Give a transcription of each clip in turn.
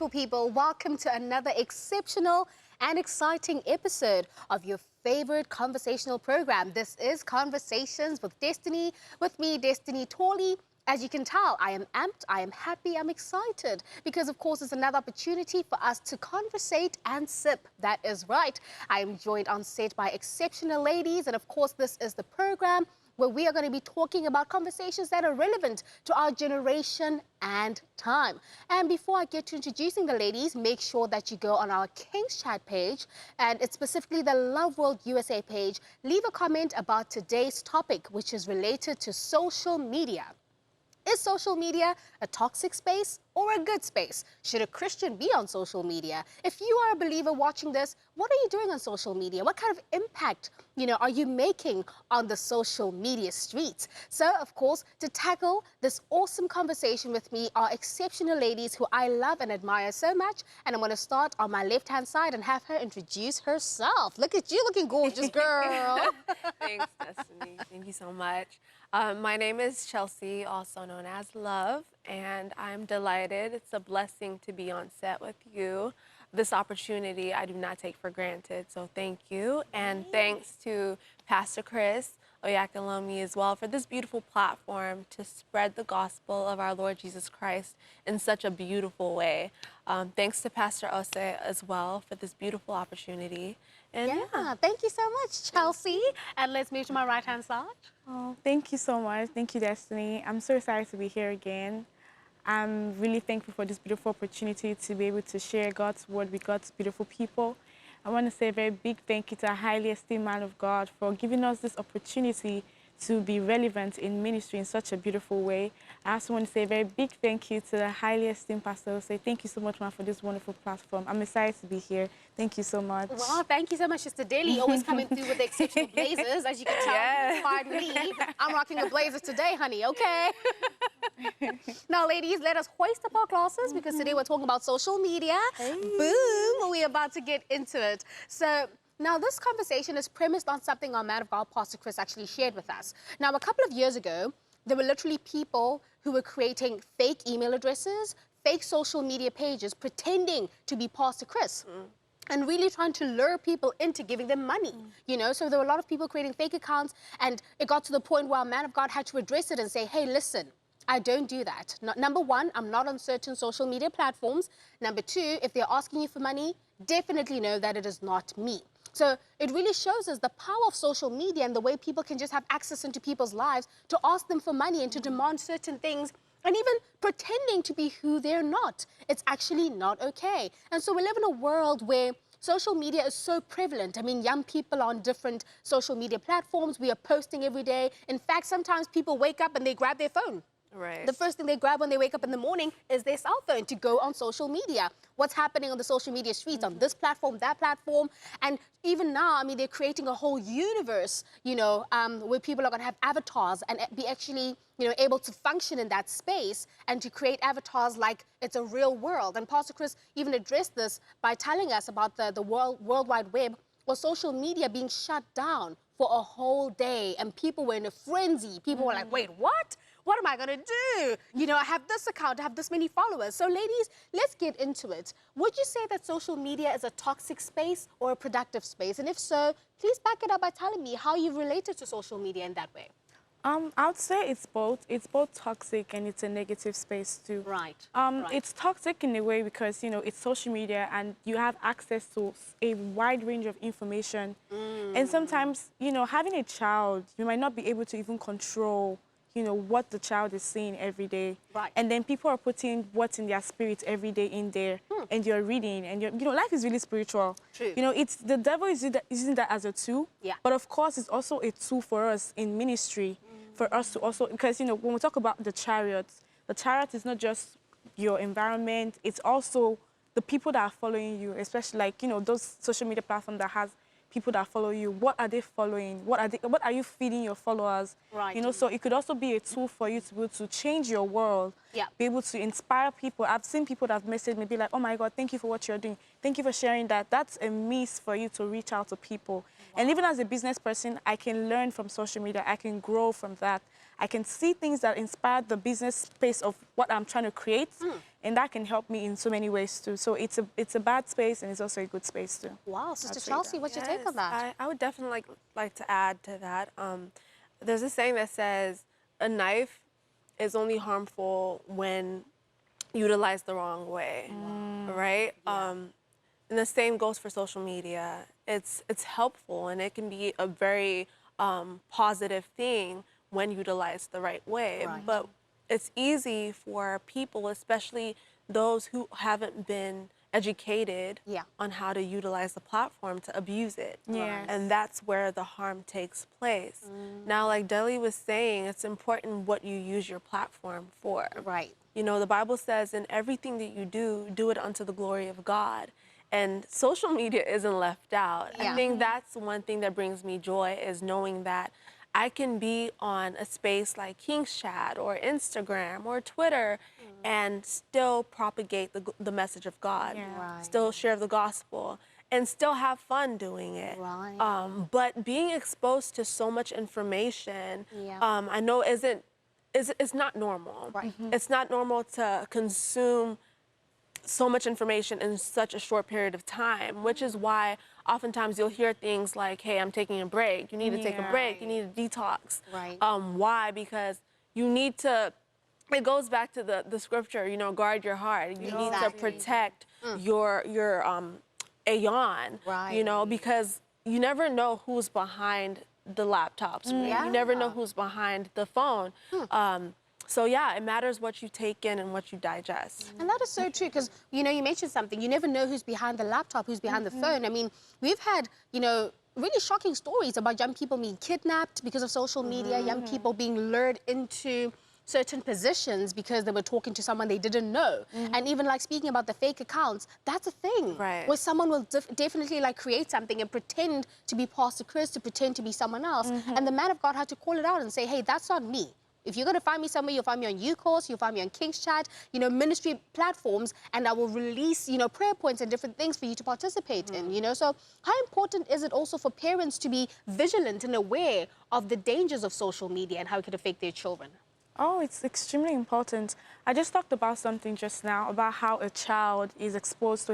beautiful people. Welcome to another exceptional and exciting episode of your favorite conversational program. This is Conversations with Destiny, with me, Destiny Tawley. As you can tell, I am amped, I am happy, I'm excited because, of course, it's another opportunity for us to conversate and sip. That is right. I am joined on set by exceptional ladies, and, of course, this is the program where we are going to be talking about conversations that are relevant to our generation and time. And before I get to introducing the ladies, make sure that you go on our King's Chat page, and it's specifically the Loveworld USA page. Leave a comment about today's topic, which is related to social media. Is social media a toxic space or a good space? Should a Christian be on social media? If you are a believer watching this, what are you doing on social media? What kind of impact, are you making on the social media streets? So, of course, to tackle this awesome conversation with me are exceptional ladies who I love and admire so much. And I'm going to start on my left-hand side and have her introduce herself. Look at you looking gorgeous, girl. Thanks, Destiny. Thank you so much. My name is Chelsea, also known as Love, and I'm delighted. It's a blessing to be on set with you. This opportunity I do not take for granted, so thank you. And thanks to Pastor Chris Oyakalomi as well for this beautiful platform to spread the gospel of our Lord Jesus Christ in such a beautiful way. Thanks to Pastor Ose as well for this beautiful opportunity. And yeah, thank you so much, Chelsea. And let's move to my right-hand side. Oh, thank you so much. Thank you, Destiny. I'm so excited to be here again. I'm really thankful for this beautiful opportunity to be able to share God's word with God's beautiful people. I want to say a very big thank you to a highly esteemed man of God for giving us this opportunity to be relevant in ministry in such a beautiful way. I also want to say a very big thank you to the highly esteemed pastor. Say thank you so much, man, for this wonderful platform. I'm excited to be here. Thank you so much. Well, thank you so much, Sister Deli. Always coming through with the exceptional blazers, as you can tell. Yes. Pardon me. I'm rocking the blazers today, honey, okay? Now, ladies, let us hoist up our glasses because today we're talking about social media. Hey. Boom! We're about to get into it. So, now, this conversation is premised on something our man of God, Pastor Chris, actually shared with us. Now, a couple of years ago, there were literally people who were creating fake email addresses, fake social media pages, pretending to be Pastor Chris. And really trying to lure people into giving them money, So there were a lot of people creating fake accounts, and it got to the point where our man of God had to address it and say, hey, listen, I don't do that. Number one, I'm not on certain social media platforms. Number two, if they're asking you for money, definitely know that it is not me. So it really shows us the power of social media and the way people can just have access into people's lives to ask them for money and to demand certain things, and even pretending to be who they're not. It's actually not okay. And so we live in a world where social media is so prevalent. I mean, young people on different social media platforms, we are posting every day. In fact, sometimes people wake up and they grab their phone. Right. The first thing they grab when they wake up in the morning is their cell phone to go on social media. What's happening on the social media streets, on this platform, that platform. And even now, I mean, they're creating a whole universe, where people are going to have avatars and be actually, able to function in that space and to create avatars like it's a real world. And Pastor Chris even addressed this by telling us about the World Wide Web or social media being shut down for a whole day. And people were in a frenzy. People were like, wait, what? What am I going to do? I have this account, I have this many followers. So ladies, let's get into it. Would you say that social media is a toxic space or a productive space? And if so, please back it up by telling me how you've related to social media in that way. I would say it's both. It's both toxic and it's a negative space too. Right. It's toxic in a way because, it's social media and you have access to a wide range of information. And sometimes, having a child, you might not be able to even control what the child is seeing every day. Right. And then people are putting what's in their spirit every day in there. And you're reading, and life is really spiritual. True. It's the devil is using that as a tool. Yeah. But of course, it's also a tool for us in ministry, for us to also, because, when we talk about the chariot is not just your environment, it's also the people that are following you, especially like, those social media platforms that has people that follow you. What are they following? What are you feeding your followers? Right. So it could also be a tool for you to be able to change your world. Yeah. Be able to inspire people. I've seen people that have messaged me, be like, oh my God, thank you for what you're doing. Thank you for sharing that. That's a means for you to reach out to people. Wow. And even as a business person, I can learn from social media. I can grow from that. I can see things that inspire the business space of what I'm trying to create. And that can help me in so many ways too. So it's a bad space and it's also a good space too. Wow, Sister say Chelsea, that. what's your take on that? I would definitely like to add to that. There's a saying that says a knife is only harmful when utilized the wrong way, right? And the same goes for social media. It's helpful and it can be a very positive thing when utilized the right way. Right. But it's easy for people, especially those who haven't been educated Yeah. on how to utilize the platform, to abuse it. Yes. And that's where the harm takes place. Now, like Deli was saying, it's important what you use your platform for. Right. You know, the Bible says, in everything that you do it unto the glory of God. And social media isn't left out. Yeah. I think that's one thing that brings me joy, is knowing that I can be on a space like King's Chat or Instagram or Twitter and still propagate the message of God, Yeah. Right. still share the gospel, and still have fun doing it. Right. But being exposed to so much information, Yeah. I know it's not normal. Right. It's not normal to consume so much information in such a short period of time, which is why oftentimes you'll hear things like, hey, I'm taking a break. You need to take a Yeah. break. You need a detox. Right. Why? Because you need to, it goes back to the scripture, you know, guard your heart. You need to Exactly. protect your aeon, Right. you know, because you never know who's behind the laptop screen. Yeah. You never know who's behind the phone. So yeah, it matters what you take in and what you digest. And that is so true because, you know, you mentioned something. You never know who's behind the laptop, who's behind the phone. I mean, we've had, you know, really shocking stories about young people being kidnapped because of social media, young people being lured into certain positions because they were talking to someone they didn't know. And even like speaking about the fake accounts, that's a thing. Right. Where someone will definitely like create something and pretend to be Pastor Chris, to pretend to be someone else. And the man of God had to call it out and say, hey, that's not me. If you're going to find me somewhere, you'll find me on YouCourse, you'll find me on King's Chat, you know, ministry platforms, and I will release, you know, prayer points and different things for you to participate in, you know. So how important is it also for parents to be vigilant and aware of the dangers of social media and how it could affect their children? Oh, it's extremely important. I just talked about something just now about how a child is exposed to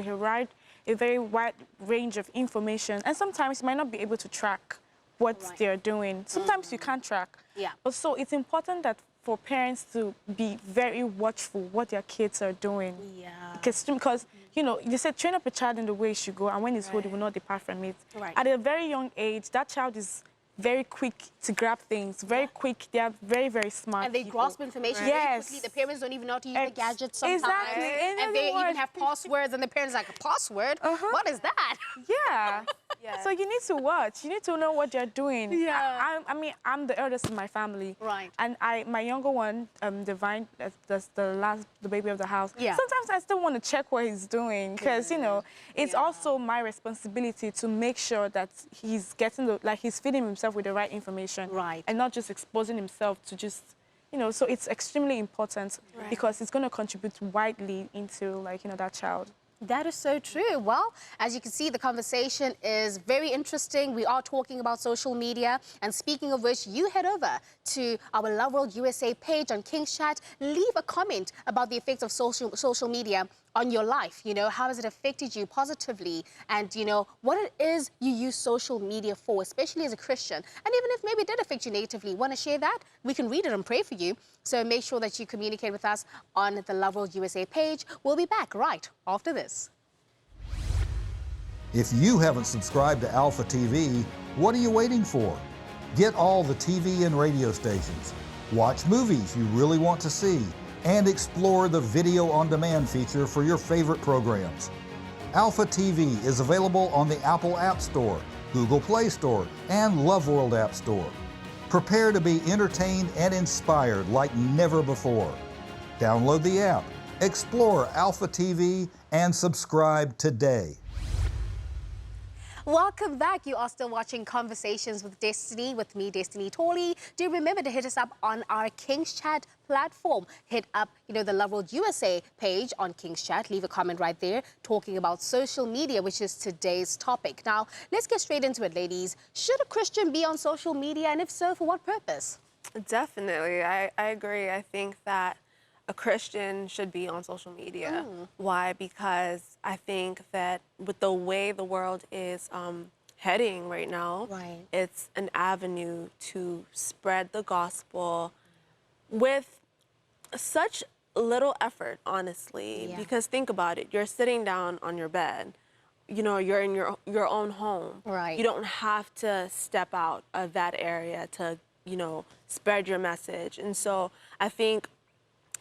a very wide range of information, and sometimes you might not be able to track what they're doing. Sometimes you can't track. Yeah. But so it's important that for parents to be very watchful what their kids are doing. Yeah. Because you know, they said train up a child in the way he should go, and when he's old, he will not depart from it. Right. At a very young age, that child is very quick to grab things, very quick. They are very, very smart And they people. grasp information very Yes. quickly. The parents don't even know how to use the gadgets sometimes. Exactly. And they even have passwords, and the parents are like, a password? What is that? Yeah. Yes. So you need to watch. You need to know what they're doing. Yeah. I mean, I'm the eldest in my family. Right. And my younger one, Divine, that's the baby of the house. Yeah. Sometimes I still want to check what he's doing because, you know, it's also my responsibility to make sure that he's getting he's feeding himself with the right information. Right. And not just exposing himself to just, you know, so it's extremely important because it's going to contribute widely into, like, you know, that child. That is so true. Well, as you can see, the conversation is very interesting. We are talking about social media. And speaking of which, you head over to our Loveworld USA page on King's Chat. Leave a comment about the effects of social media on your life. You know, how has it affected you positively? And, you know, what it is you use social media for, especially as a Christian. And even if maybe it did affect you negatively, want to share that? We can read it and pray for you. So make sure that you communicate with us on the Loveworld USA page. We'll be back right after this. If you haven't subscribed to Alpha TV, what are you waiting for? Get all the TV and radio stations, watch movies you really want to see, and explore the video on demand feature for your favorite programs. Alpha TV is available on the Apple App Store, Google Play Store, and Loveworld App Store. Prepare to be entertained and inspired like never before. Download the app, explore Alpha TV, and subscribe today. Welcome back. You are still watching Conversations with Destiny with me, Destiny Tawley. Do remember to hit us up on our King's Chat platform. Hit up, you know, the Loveworld USA page on King's Chat. Leave a comment right there talking about social media, which is today's topic. Now, let's get straight into it, ladies. Should a Christian be on social media, and if so, for what purpose? Definitely. I agree. I think that a Christian should be on social media. Why? Because I think that with the way the world is heading right now, Right. it's an avenue to spread the gospel with such little effort, honestly. Yeah. Because think about it, you're sitting down on your bed, you know, you're in your own home. Right. You don't have to step out of that area to, you know, spread your message. And so I think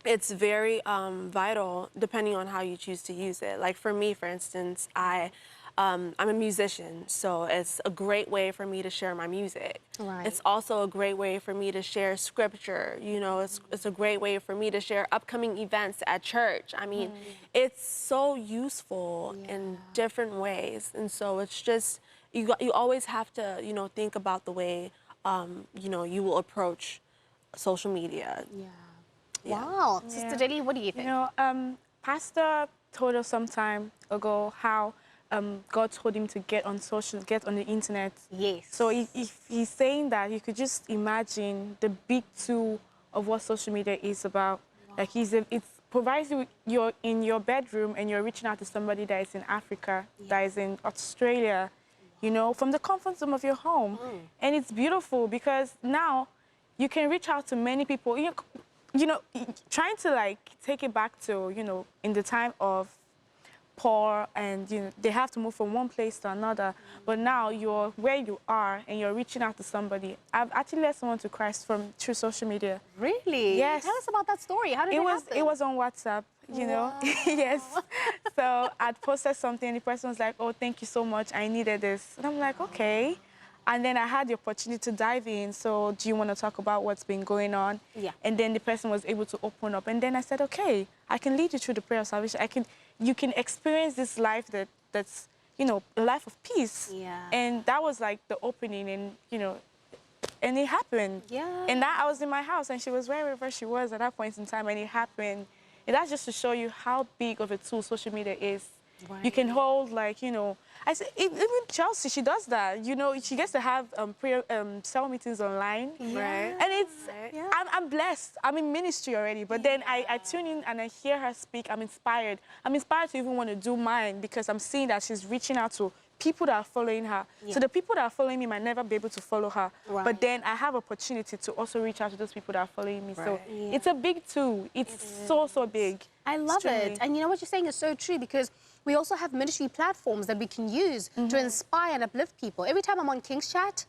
it's very vital depending on how you choose to use it. Like for me, for instance, I'm a musician, so it's a great way for me to share my music. Right. It's also a great way for me to share scripture. You know, it's a great way for me to share upcoming events at church. I mean, it's so useful in different ways, and so it's just you always have to, you know, think about the way you know, you will approach social media. Yeah. Yeah. Wow. Sister Deli, what do you You think? know, Pastor told us some time ago how God told him to get on the internet. Yes. So if he's saying that, you could just imagine the big tool of what social media is about. Like it provides you, you're in your bedroom and you're reaching out to somebody that is in Africa, that is in Australia, you know, from the comfort zone of your home. And it's beautiful because now you can reach out to many people. You know, trying to like take it back to, you know, in the time of poor and, you know, they have to move from one place to another. But now you're where you are and you're reaching out to somebody. I've actually led someone to Christ through social media. Really? Yes. Tell us about that story. How did it happen? It was on WhatsApp, you know. Yes. So I'd posted something and the person was like, "Oh, thank you so much. I needed this." And I'm like, "Okay." And then I had the opportunity to dive in. So do you want to talk about what's been going on? Yeah. And then the person was able to open up. And then I said, "Okay, I can lead you through the prayer of salvation. You can experience this life that's, you know, a life of peace." Yeah. And that was like the opening, and, you know, and it happened. Yeah. And I was in my house and she was wherever she was at that point in time, and it happened. And that's just to show you how big of a tool social media is. You can hold, like, you know, even Chelsea, she does that. You know, she gets to have cell meetings online. Right. And it's, Yeah. I'm blessed. I'm in ministry already. But then I tune in and I hear her speak. I'm inspired. I'm inspired to even want to do mine because I'm seeing that she's reaching out to people that are following her. So the people that are following me might never be able to follow her. Right. But then I have opportunity to also reach out to those people that are following me. So it's a big tool. It's so big. I love Extremely. it. And you know what you're saying is so true because we also have ministry platforms that we can use to inspire and uplift people. Every time I'm on King's Chat,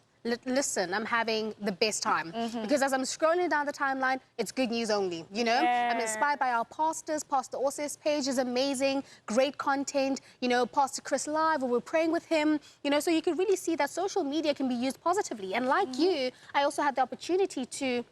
listen, I'm having the best time. Because as I'm scrolling down the timeline, it's good news only, you know? I'm inspired by our pastors. Pastor Ose's page is amazing, great content. You know, Pastor Chris Live, where we're praying with him. You know, so you can really see that social media can be used positively. And like you, I also had the opportunity to,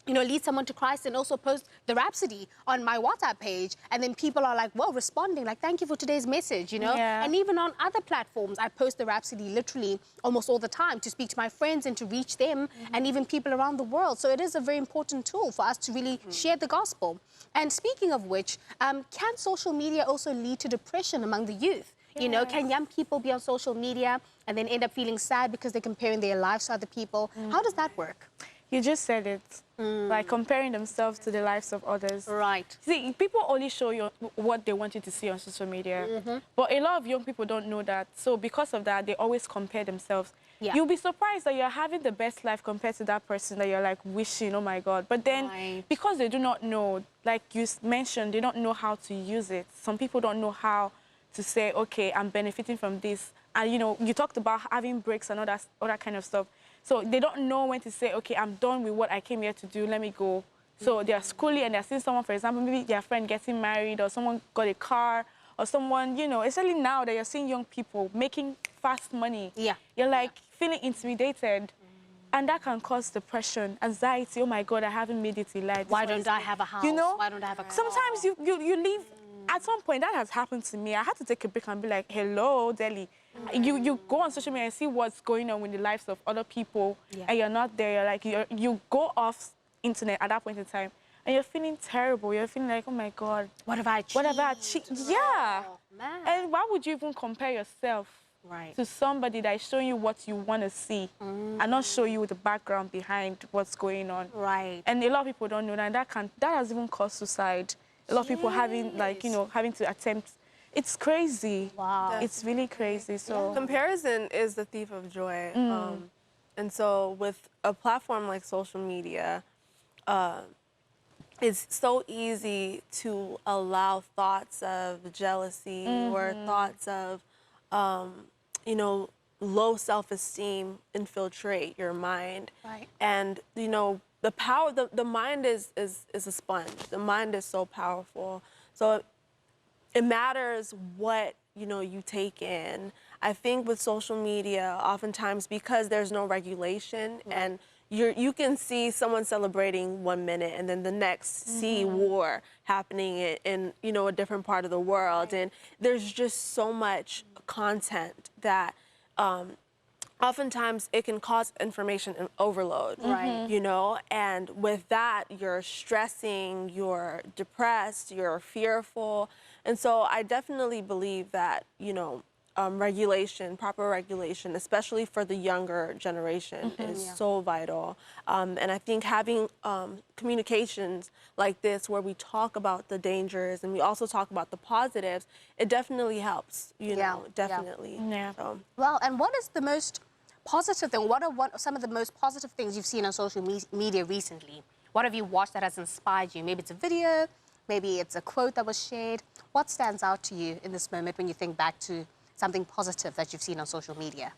you know, lead someone to Christ and also post the Rhapsody on my WhatsApp page. And then people are like, well, responding, like, thank you for today's message, you know? Yeah. And even on other platforms, I post the Rhapsody literally almost all the time to speak to my friends and to reach them and even people around the world. So it is a very important tool for us to really share the gospel. And speaking of which, can social media also lead to depression among the youth? You know, can young people be on social media and then end up feeling sad because they're comparing their lives to other people? How does that work? You just said it, like comparing themselves to the lives of others. Right. See, people only show you what they want you to see on social media. But a lot of young people don't know that. So because of that, they always compare themselves. Yeah. You'll be surprised that you're having the best life compared to that person that you're like wishing, oh my God. But then Right. because they do not know, like you mentioned, they don't know how to use it. Some people don't know how to say, okay, I'm benefiting from this. And you know, you talked about having breaks and all that kind of stuff. So they don't know when to say, okay, I'm done with what I came here to do, let me go. So they're schooling and they're seeing someone, for example, maybe their friend getting married or someone got a car or someone, you know, especially now that you're seeing young people making fast money. Yeah. You're like feeling intimidated. And that can cause depression, anxiety. Oh my God, I haven't made it in life. Why don't I have a house? You know? Why don't I have a car? Sometimes you leave. At some point, that has happened to me. I had to take a break and be like, hello, Delhi. You go on social media and see what's going on with the lives of other people, and you're not there. You're like, you go off internet at that point in time, and you're feeling terrible. You're feeling like, oh my God. What have I achieved? What have I achieved? Yeah. Oh, man. And why would you even compare yourself Right. to somebody that is showing you what you want to see and not show you the background behind what's going on. Right. And a lot of people don't know that. That has even caused suicide. A lot of people having, like, having to attempt. It's crazy. Wow. It's really crazy. So Comparison is the thief of joy. And so with a platform like social media, it's so easy to allow thoughts of jealousy or thoughts of, low self-esteem infiltrate your mind. Right. And, the power, the mind is a sponge. The mind is so powerful. So it matters what, you take in. I think with social media, oftentimes because there's no regulation and you can see someone celebrating 1 minute and then the next see war happening in a different part of the world. And there's just so much content that oftentimes it can cause information overload, Right. and with that, you're stressing, you're depressed, you're fearful. And so I definitely believe that, regulation, proper regulation, especially for the younger generation, is so vital. And I think having communications like this where we talk about the dangers and we also talk about the positives, it definitely helps, definitely. Yeah. So. Well, and what is the most positive thing? What are some of the most positive things you've seen on social media recently? What have you watched that has inspired you? Maybe it's a video, maybe it's a quote that was shared. What stands out to you in this moment when you think back to something positive that you've seen on social media?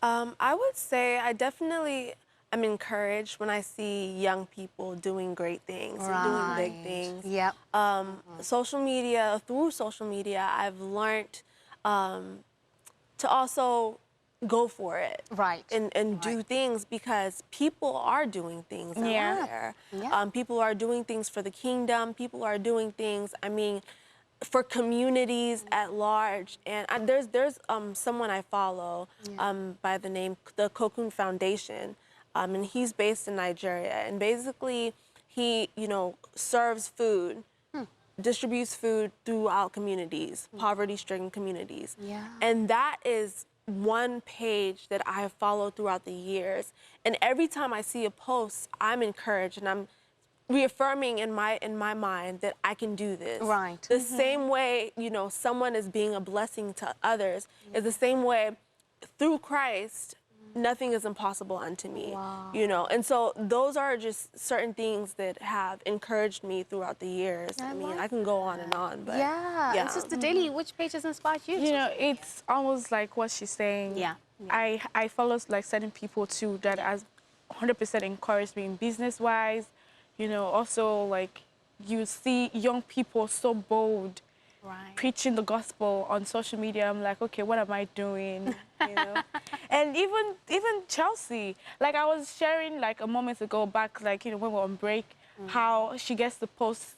I would say I definitely am encouraged when I see young people doing great things and doing big things. Yep. Through social media, I've learned to also go for it. Right. And do things because people are doing things out there. Yeah. People are doing things for the kingdom. People are doing things, for communities at large. And there's someone I follow by the name, the Cocoon Foundation. And he's based in Nigeria. And basically, he, serves food, distributes food throughout communities, poverty-stricken communities. Yeah. And that is one page that I have followed throughout the years. And every time I see a post, I'm encouraged and I'm reaffirming in my mind that I can do this. Right. The same way, someone is being a blessing to others is the same way through Christ, nothing is impossible unto me. Wow. And so those are just certain things that have encouraged me throughout the years. I can go on and on, but Yeah. And Sister Daly, which page has inspired you? it's almost like what she's saying. Yeah. I follow like certain people too that has 100% encouraged me in business-wise. Also like you see young people so bold preaching the gospel on social media. I'm like, okay, what am I doing? And even Chelsea, like I was sharing like a moment ago back, like, when we were on break, how she gets to post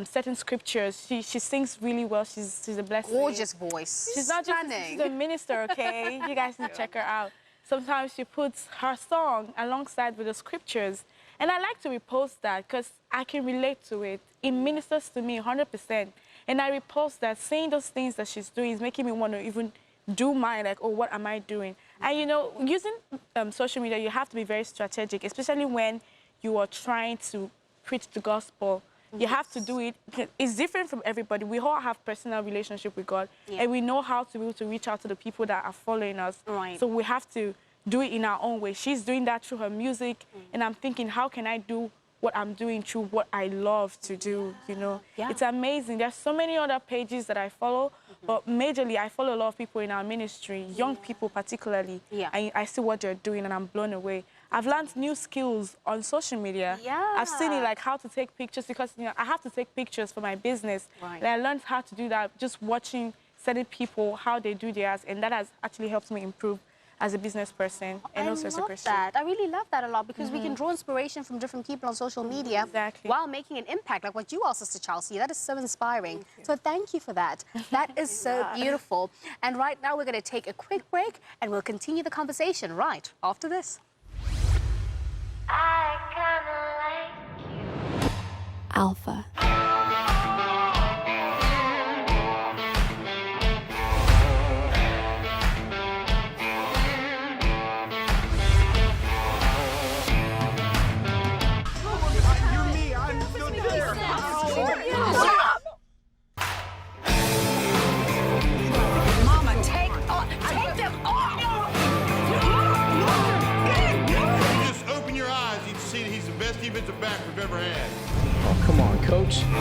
certain scriptures. She sings really well. She's a blessing. Gorgeous voice. She's not just she's a minister, okay? You guys need to check her out. Sometimes she puts her song alongside with the scriptures. And I like to repost that because I can relate to it. It ministers to me 100%. And I repost that. Seeing those things that she's doing is making me want to even do mine, like, oh, what am I doing? And, using social media, you have to be very strategic, especially when you are trying to preach the gospel. You have to do it. It's different from everybody. We all have personal relationship with God, and we know how to be able to reach out to the people that are following us. Right. So we have to do it in our own way. She's doing that through her music, and I'm thinking, how can I do what I'm doing through what I love to do, Yeah. It's amazing. There's so many other pages that I follow, but majorly I follow a lot of people in our ministry, young people particularly. Yeah. I see what they're doing and I'm blown away. I've learned new skills on social media. Yeah. I've seen it, like how to take pictures because, I have to take pictures for my business. Right. And I learned how to do that just watching certain people, how they do theirs, and that has actually helped me improve as a business person and also as a Christian. I love that. I really love that a lot because we can draw inspiration from different people on social media Exactly. while making an impact, like what you are, Sister Chelsea. That is so inspiring. So thank you for that. That is so beautiful. And right now we're going to take a quick break and we'll continue the conversation right after this. I kinda like you. Alpha. change.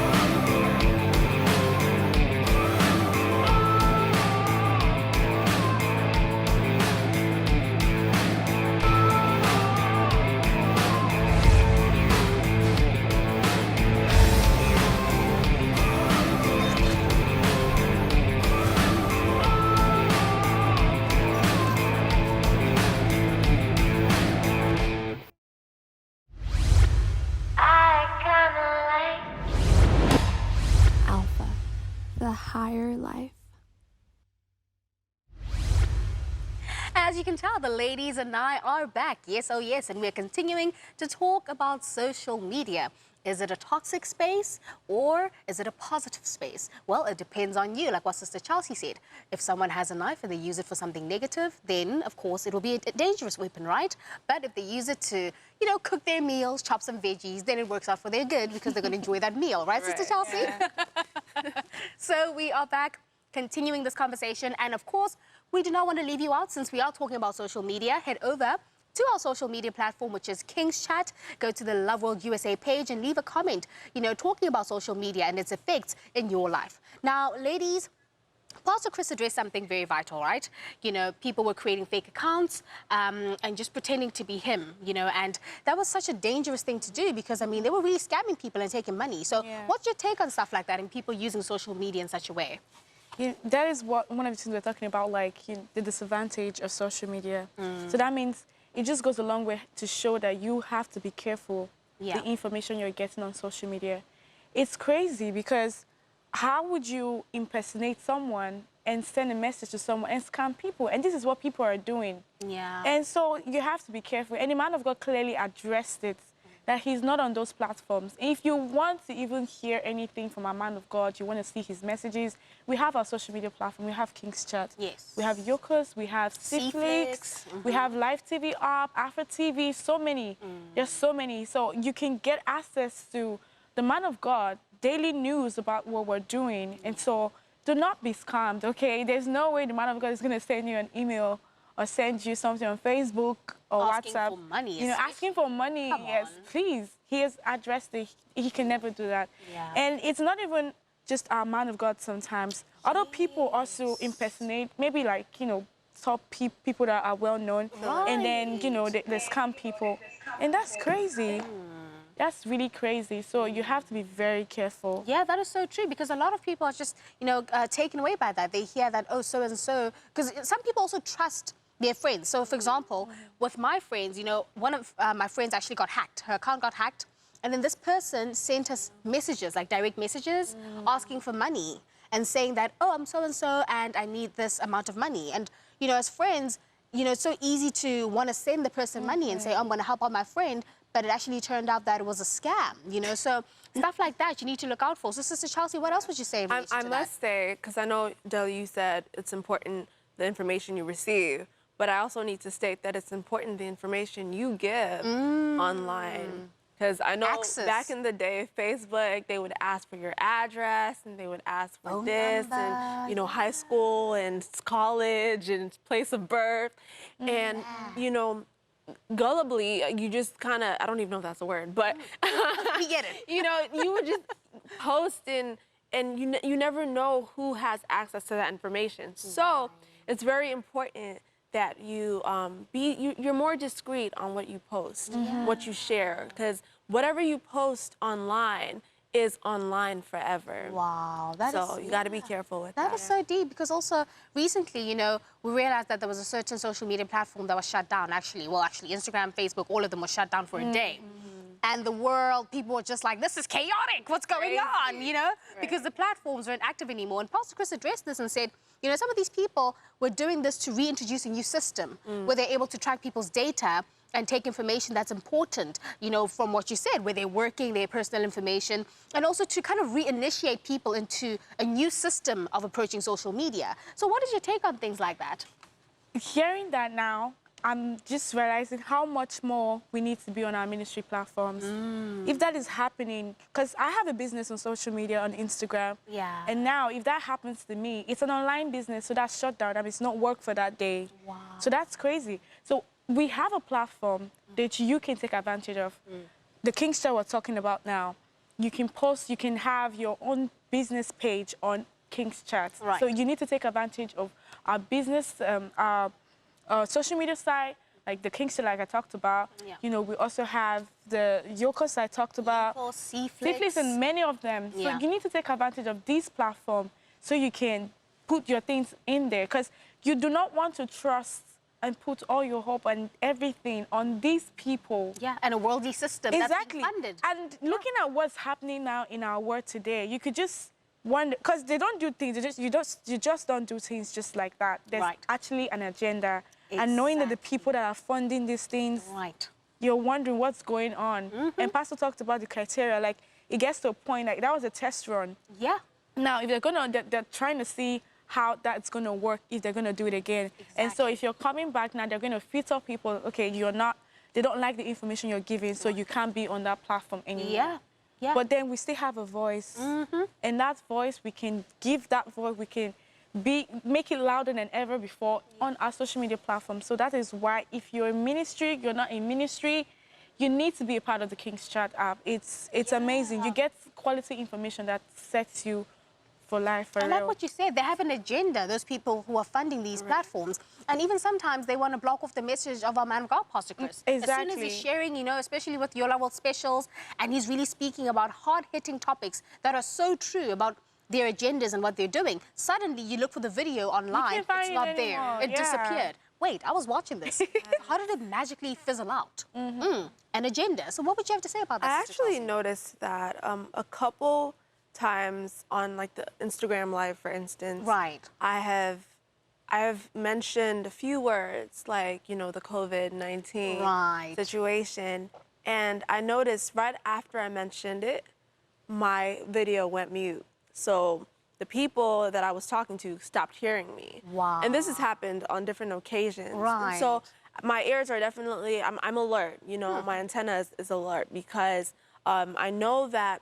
I kinda like Alpha, the higher life. As you can tell, the ladies and I are back. Yes, oh yes, and we're continuing to talk about social media. Is it a toxic space or is it a positive space? Well, it depends on you, like what Sister Chelsea said. If someone has a knife and they use it for something negative, then of course it will be a dangerous weapon, right? But if they use it to, you know, cook their meals, chop some veggies, then it works out for their good because they're going to enjoy that meal, right, Sister Chelsea? So we are back continuing this conversation, and of course, we do not want to leave you out since we are talking about social media. Head over to our social media platform, which is King's Chat. Go to the Loveworld USA page and leave a comment, you know, talking about social media and its effects in your life. Now, ladies, Pastor Chris addressed something very vital, right? You know, people were creating fake accounts and just pretending to be him, you know, and that was such a dangerous thing to do because, I mean, they were really scamming people and taking money. So what's your take on stuff like that and people using social media in such a way? Yeah, that is one of the things we're talking about, like the disadvantage of social media. So that means it just goes a long way to show that you have to be careful the information you're getting on social media. It's crazy because how would you impersonate someone and send a message to someone and scam people? And this is what people are doing. Yeah. And so you have to be careful. And the man of God clearly addressed it, that he's not on those platforms. If you want to even hear anything from a man of God, you want to see his messages, we have our social media platform. We have King's Chat. Yes. We have Yokos, we have Cflix, we have Live TV App, Afro TV, so many. There's so many. So you can get access to the man of God, daily news about what we're doing. And so do not be scammed, okay? There's no way the man of God is going to send you an email or send you something on Facebook or asking WhatsApp. for money, You know, asking for money, Come yes, on. please. He has addressed it. He can never do that. Yeah. And it's not even just our man of God sometimes. Other people also impersonate, maybe like, you know, top people that are well known. And then, you know, they scam people. And that's crazy. That's really crazy. So you have to be very careful. Yeah, that is so true because a lot of people are just, you know, taken away by that. They hear that, oh, so-and-so, because some people also trust their friends. So, for example, with my friends, you know, one of my friends actually got hacked. Her account got hacked. And then this person sent us messages, like direct messages, asking for money and saying that, oh, I'm so-and-so and I need this amount of money. And, you know, as friends, you know, it's so easy to want to send the person money and say, oh, I'm going to help out my friend. But it actually turned out that it was a scam, you know? So stuff like that you need to look out for. So, Sister Chelsea, what else would you say in relation I to must say, because I know, Deli, you said it's important the information you receive, but I also need to state that it's important the information you give online. Because I know back in the day, Facebook, they would ask for your address and they would ask for this and, you know, high school and college and place of birth. And, you know, gullibly, you just kind of, I don't even know if that's a word, but We get it. you know, you would just post and you never know who has access to that information. So it's very important that you you're more discreet on what you post, what you share, because whatever you post online is online forever. Wow, that is... So you got to be careful with that. That is so deep because also recently, you know, we realized that there was a certain social media platform that was shut down, actually. Well, actually, Instagram, Facebook, all of them were shut down for a day. And the world, people were just like, this is chaotic. What's going on, you know? Because the platforms weren't active anymore. And Pastor Chris addressed this and said, you know, some of these people were doing this to reintroduce a new system where they're able to track people's data and take information that's important, you know, from what you said, where they're working, their personal information, and also to kind of reinitiate people into a new system of approaching social media. So what is your take on things like that? Hearing that now, I'm just realizing how much more we need to be on our ministry platforms. If that is happening, because I have a business on social media, on Instagram. Yeah. And now, if that happens to me, it's an online business, so that's shut down. I mean, it's not work for that day. Wow. So that's crazy. So we have a platform that you can take advantage of. The King's Chat we're talking about now. you can post, you can have your own business page on King's Chat. Right. So you need to take advantage of our business, our social media site, like the King's Chat, like I talked about. Yeah. You know, we also have the Yokos I talked about. Seaflix. And many of them. Yeah. So you need to take advantage of these platforms so you can put your things in there, because you do not want to trust and put all your hope and everything on these people. Yeah, and a worldly system Exactly. that's being funded. And looking at what's happening now in our world today, you could just wonder, because they don't do things, you just don't do things just like that. There's Right. actually an agenda. And knowing that the people that are funding these things, Right. you're wondering what's going on. And Pastor talked about the criteria, like it gets to a point, like that was a test run. Yeah. Now, if they're trying to see how that's going to work, if they're going to do it again. And so if you're coming back now, they're going to filter people, okay, they don't like the information you're giving, so you can't be on that platform anymore. Yeah. Yeah. But then we still have a voice. And that voice, we can give that voice, we can make it louder than ever before on our social media platforms. So that is why if you're in ministry, you're not in ministry, you need to be a part of the King's Chat app. It's amazing. You get quality information that sets you for life, for I real. like what you said. They have an agenda, those people who are funding these platforms. And even sometimes they want to block off the message of our man of God, Pastor Chris. As soon as Exactly. he's sharing, you know, especially with your Loveworld specials, and he's really speaking about hard-hitting topics that are so true about their agendas and what they're doing, suddenly you look for the video online, can't find it's it not there. anymore, It yeah. disappeared. Wait, I was watching this. How did it magically fizzle out? An agenda. So what would you have to say about that? I Sister actually Chelsea? noticed that a couple times on like the Instagram Live, for instance, Right. I have mentioned a few words like, you know, the COVID-19 Right. situation, and I noticed right after I mentioned it, my video went mute. So the people that I was talking to stopped hearing me. Wow. And this has happened on different occasions. And Right. so my ears are definitely, I'm alert, you know, my antenna is alert, because I know that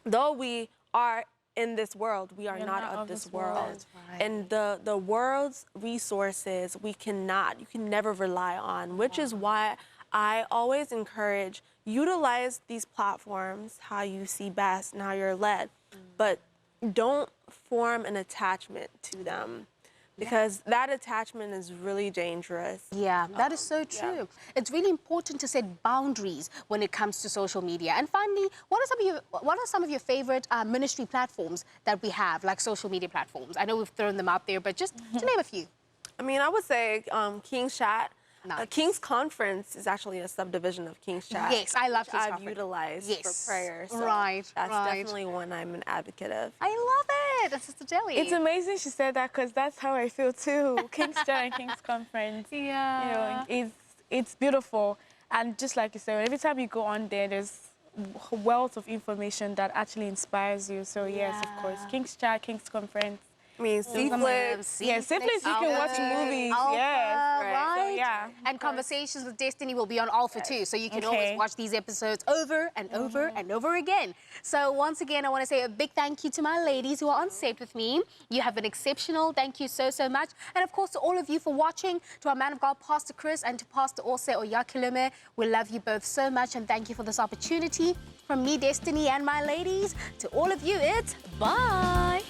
though we are in this world, we are We're not of this world. That's right. And the world's resources, you can never rely on, which is why I always encourage, utilize these platforms how you see best and how you're led, but don't form an attachment to them, because that attachment is really dangerous. Yeah, that is so true. It's really important to set boundaries when it comes to social media. And finally, what are some of your favorite ministry platforms that we have, like social media platforms? I know we've thrown them out there, but just to name a few. I mean, I would say King's Chat. Nice. King's Conference is actually a subdivision of King's Chat. Yes, I love which King's I've Conference. utilized Yes. for prayer. So Right, That's right. definitely one I'm an advocate of. I love it. That's Sister Jelly. It's amazing she said that, because that's how I feel too. King's Chat and King's Conference. Yeah. You know, it's beautiful. And just like you said, every time you go on there, there's a wealth of information that actually inspires you. So yes, of course, King's Chat, King's Conference. I mean, Seaflix. Yeah, simply you can watch movies. Alpha, Yes, right? So, yeah. And Conversations with Destiny will be on Alpha too, so you can always Okay. watch these episodes over and over and over again. So once again, I want to say a big thank you to my ladies who are on set with me. You have been exceptional. Thank you so, so much. And of course, to all of you for watching, to our man of God, Pastor Chris, and to Pastor Ose Oyakilome, we love you both so much, and thank you for this opportunity. From me, Destiny, and my ladies, to all of you, it's bye.